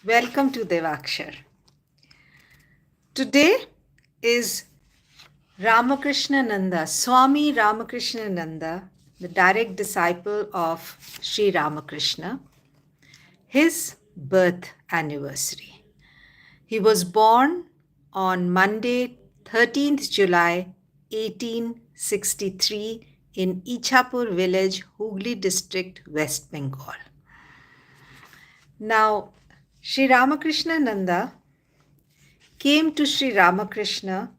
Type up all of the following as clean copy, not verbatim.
Welcome to Devakshar. Today is Ramakrishnananda, Swami Ramakrishnananda, the direct disciple of Sri Ramakrishna, his birth anniversary. He was born on Monday, 13th July 1863 in Ichapur village, Hooghly district, West Bengal. Now, Sri Ramakrishnananda came to Sri Ramakrishna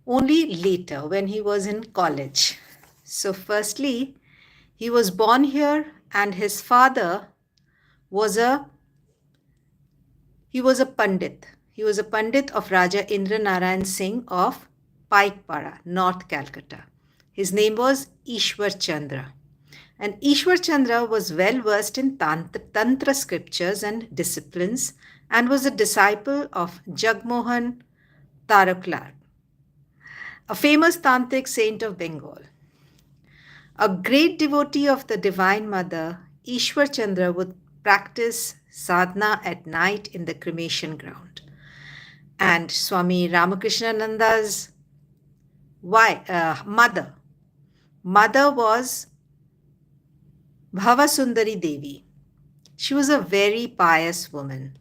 only later when he was in college. So, firstly, he was born here, and his father was a pandit. He was a pandit of Raja Indra Narayan Singh of Paikpara, North Calcutta. His name was Ishwar Chandra. And Ishwar Chandra was well versed in Tantra scriptures and disciplines and was a disciple of Jagmohan Taraklar, a famous tantric saint of Bengal. A great devotee of the Divine Mother, Ishwar Chandra would practice sadhana at night in the cremation ground. And Swami Ramakrishnananda's mother was Bhavasundari Devi. She was a very pious woman.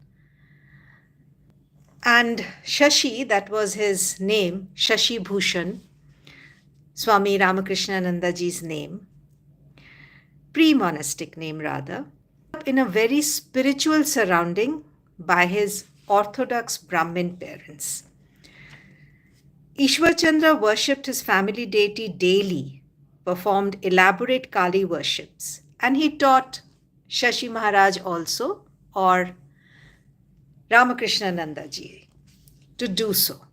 And Shashi, that was his name, Shashi Bhushan, Swami Ramakrishnanandaji's name, pre-monastic name rather, in a very spiritual surrounding by his orthodox Brahmin parents. Ishwar Chandra worshipped his family deity daily, performed elaborate Kali worships, and he taught Shashi Maharaj also, or Ramakrishnanandaji, to do so.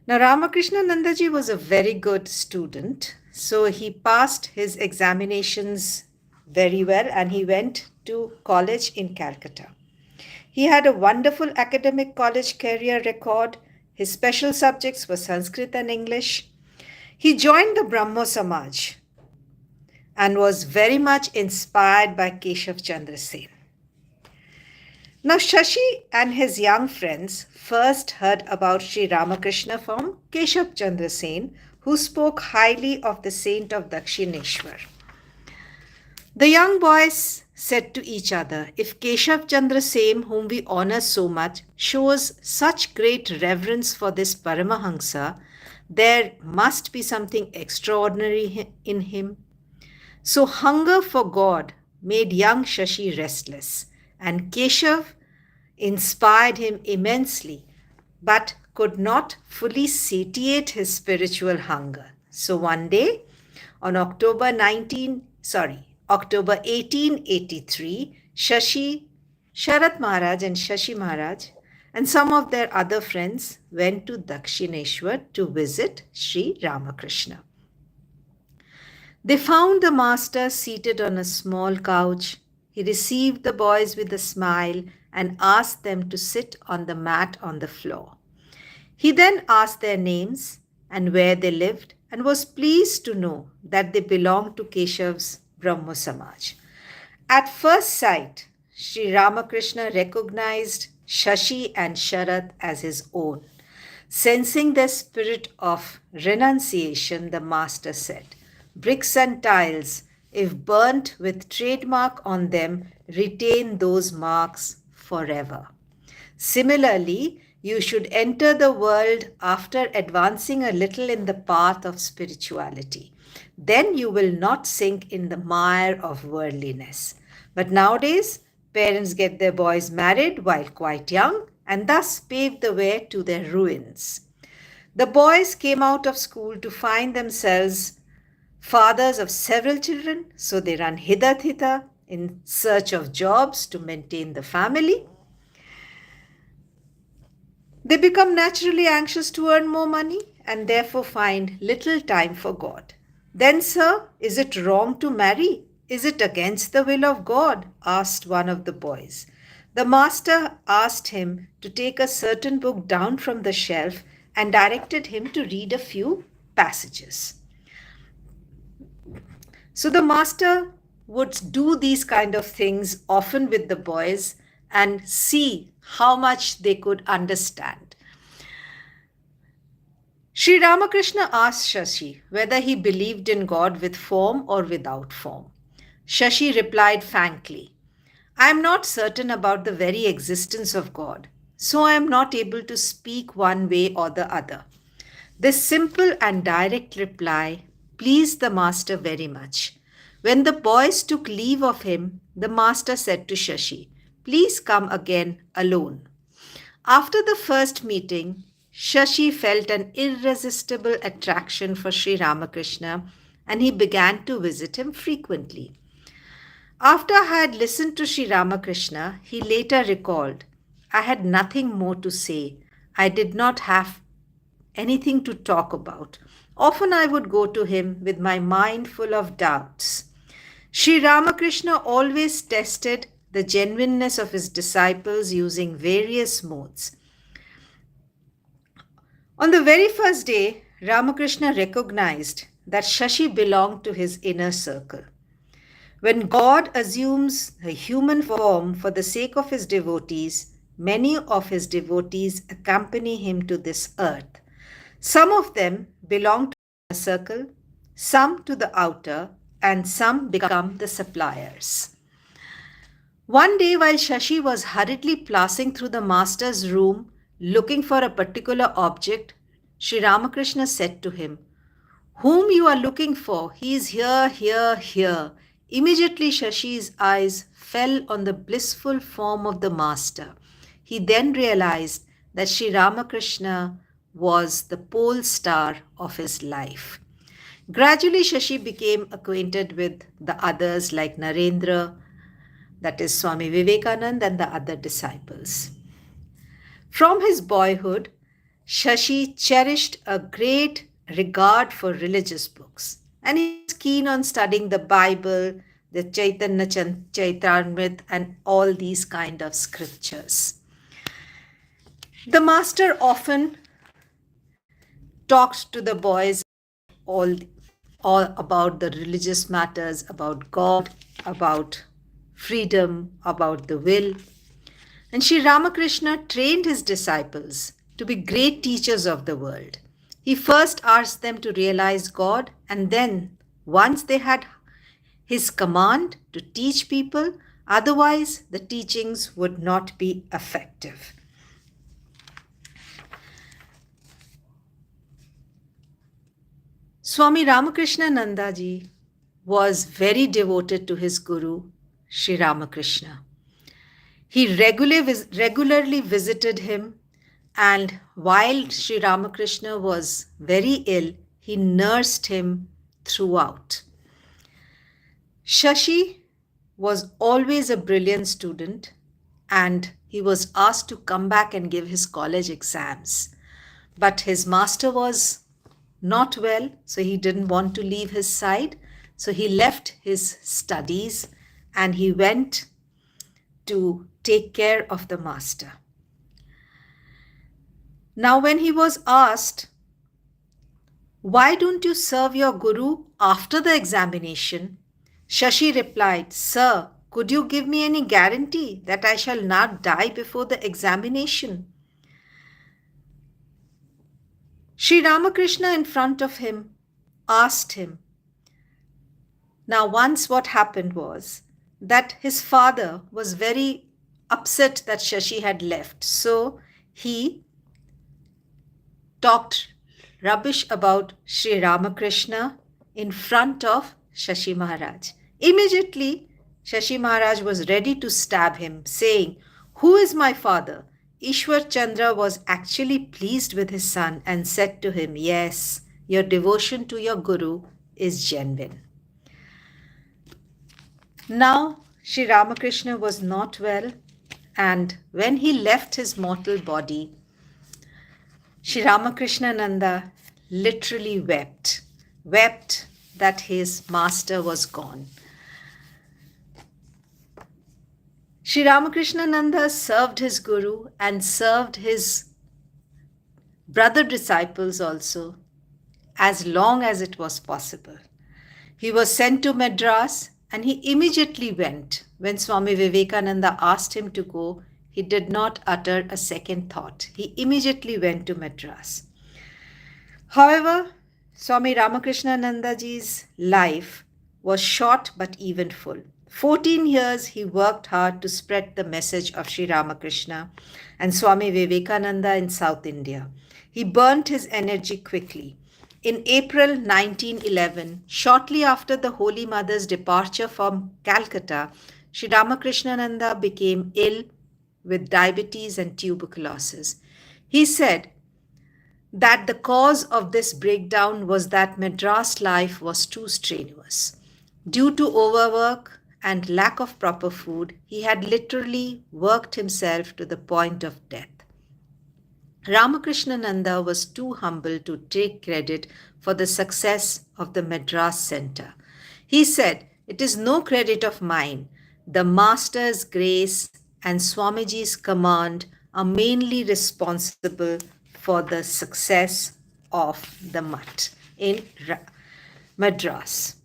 Now, Ramakrishnanandaji was a very good student, so he passed his examinations very well and he went to college in Calcutta. He had a wonderful academic college career record. His special subjects were Sanskrit and English. He joined the Brahmo Samaj and was very much inspired by Keshav Chandra Sen. Now, Shashi and his young friends first heard about Sri Ramakrishna from Keshav Chandra Sen, who spoke highly of the saint of Dakshineshwar. The young boys said to each other, if Keshav Chandra Sen, whom we honor so much, shows such great reverence for this Paramahamsa, there must be something extraordinary in him. So hunger for God made young Shashi restless, and Keshav inspired him immensely, but could not fully satiate his spiritual hunger. So one day, on October 1883, Sharat Maharaj and Shashi Maharaj and some of their other friends went to Dakshineshwar to visit Sri Ramakrishna. They found the master seated on a small couch. He received the boys with a smile and asked them to sit on the mat on the floor. He then asked their names and where they lived and was pleased to know that they belonged to Keshav's Brahmo Samaj. At first sight, Sri Ramakrishna recognized Shashi and Sharat as his own. Sensing their spirit of renunciation, the master said, bricks and tiles, if burnt with trademark on them, retain those marks forever. Similarly, you should enter the world after advancing a little in the path of spirituality. Then you will not sink in the mire of worldliness. But nowadays, parents get their boys married while quite young and thus pave the way to their ruins. The boys came out of school to find themselves fathers of several children, so they run hither-thither in search of jobs to maintain the family. They become naturally anxious to earn more money and therefore find little time for God. Then, sir, is it wrong to marry? Is it against the will of God? Asked one of the boys. The master asked him to take a certain book down from the shelf and directed him to read a few passages. So the master would do these kind of things often with the boys and see how much they could understand. Sri Ramakrishna asked Shashi whether he believed in God with form or without form. Shashi replied frankly, I am not certain about the very existence of God, so I am not able to speak one way or the other. This simple and direct reply pleased the master very much. When the boys took leave of him, the master said to Shashi, Please come again alone. After the first meeting, Shashi felt an irresistible attraction for Sri Ramakrishna and he began to visit him frequently. After I had listened to Sri Ramakrishna, he later recalled, I had nothing more to say. I did not have anything to talk about. Often I would go to him with my mind full of doubts. Sri Ramakrishna always tested the genuineness of his disciples using various modes. On the very first day, Ramakrishna recognized that Shashi belonged to his inner circle. When God assumes a human form for the sake of his devotees, many of his devotees accompany him to this earth. Some of them belong to the inner circle, some to the outer, and some become the suppliers. One day, while Shashi was hurriedly passing through the master's room looking for a particular object, Sri Ramakrishna said to him, Whom you are looking for? He is here, here, here. Immediately Shashi's eyes fell on the blissful form of the master. He then realized that Sri Ramakrishna was the pole star of his life. Gradually Shashi became acquainted with the others like Narendra, that is Swami Vivekananda, and the other disciples. From his boyhood, Shashi cherished a great regard for religious books and he was keen on studying the Bible, the Chaitanya Charitamrita, and all these kind of scriptures. The master often talked to the boys all about the religious matters, about God, about freedom, about the will. And Sri Ramakrishna trained his disciples to be great teachers of the world. He first asked them to realize God, and then, once they had his command, to teach people, otherwise the teachings would not be effective. Swami Ramakrishnananda ji was very devoted to his guru, Sri Ramakrishna. He regularly visited him, and while Sri Ramakrishna was very ill, he nursed him throughout. Shashi was always a brilliant student and he was asked to come back and give his college exams. But his master was not well, so he didn't want to leave his side. So he left his studies and he went to take care of the master. Now, when he was asked, Why don't you serve your guru after the examination? Shashi replied, Sir, could you give me any guarantee that I shall not die before the examination? Sri Ramakrishna in front of him asked him. Now, once what happened was that his father was very upset that Shashi had left. So he talked rubbish about Sri Ramakrishna in front of Shashi Maharaj. Immediately, Shashi Maharaj was ready to stab him, saying, Who is my father? Ishwar Chandra was actually pleased with his son and said to him, Yes, your devotion to your guru is genuine. Now, Sri Ramakrishna was not well, and when he left his mortal body, Sri Ramakrishnananda literally wept that his master was gone. Sri Ramakrishnananda served his guru and served his brother disciples also as long as it was possible. He was sent to Madras and he immediately went when Swami Vivekananda asked him to go, he did not utter a second thought. He immediately went to Madras. However, Swami Ramakrishnanandaji's life was short but eventful. 14 years he worked hard to spread the message of Sri Ramakrishna and Swami Vivekananda in South India. He burnt his energy quickly. In April 1911, shortly after the Holy Mother's departure from Calcutta, Sri Ramakrishnananda became ill with diabetes and tuberculosis. He said that the cause of this breakdown was that Madras life was too strenuous. Due to overwork and lack of proper food, he had literally worked himself to the point of death. Ramakrishnananda was too humble to take credit for the success of the Madras Center. He said, "It is no credit of mine. The Master's grace and Swamiji's command are mainly responsible for the success of the mutt in Madras."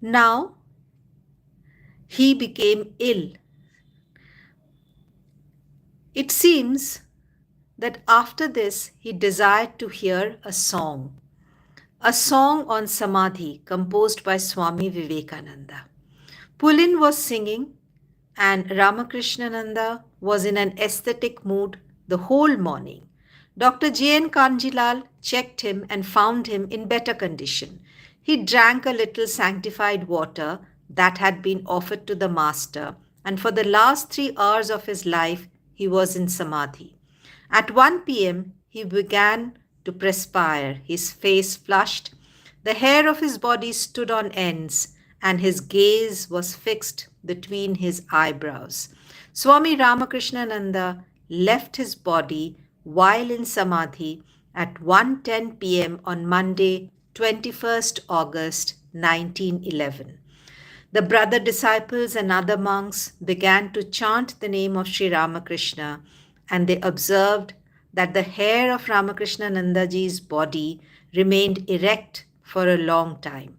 Now, he became ill. It seems that after this, he desired to hear a song on Samadhi composed by Swami Vivekananda. Pulin was singing, and Ramakrishnananda was in an aesthetic mood the whole morning. Dr. J.N. Kanjilal checked him and found him in better condition. He drank a little sanctified water that had been offered to the Master, and for the last 3 hours of his life, he was in Samadhi. At 1 p.m., he began to perspire. His face flushed, the hair of his body stood on ends, and his gaze was fixed between his eyebrows. Swami Ramakrishnananda left his body while in Samadhi at 1:10 p.m. on Monday, 21st August 1911. The brother disciples and other monks began to chant the name of Sri Ramakrishna, and they observed that the hair of Ramakrishnanandaji's body remained erect for a long time.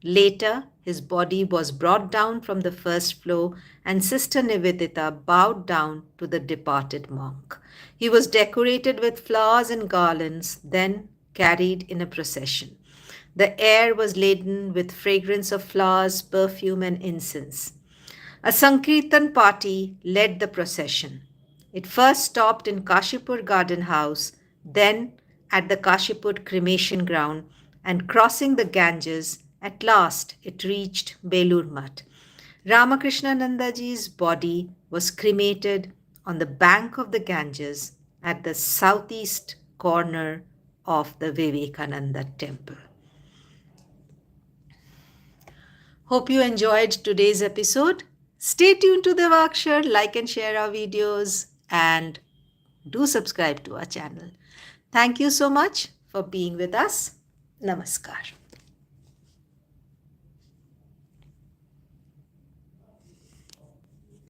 Later, his body was brought down from the first floor, and Sister Nivedita bowed down to the departed monk. He was decorated with flowers and garlands, then carried in a procession. The air was laden with fragrance of flowers, perfume, and incense. A Sankirtan party led the procession. It first stopped in Kashipur Garden House, then at the Kashipur cremation ground, and crossing the Ganges, at last it reached Belur Mutt. Ramakrishnanandaji's body was cremated on the bank of the Ganges at the southeast corner of the Vivekananda temple. Hope you enjoyed today's episode. Stay tuned to Devakshar, like and share our videos, and do subscribe to our channel. Thank you so much for being with us. Namaskar.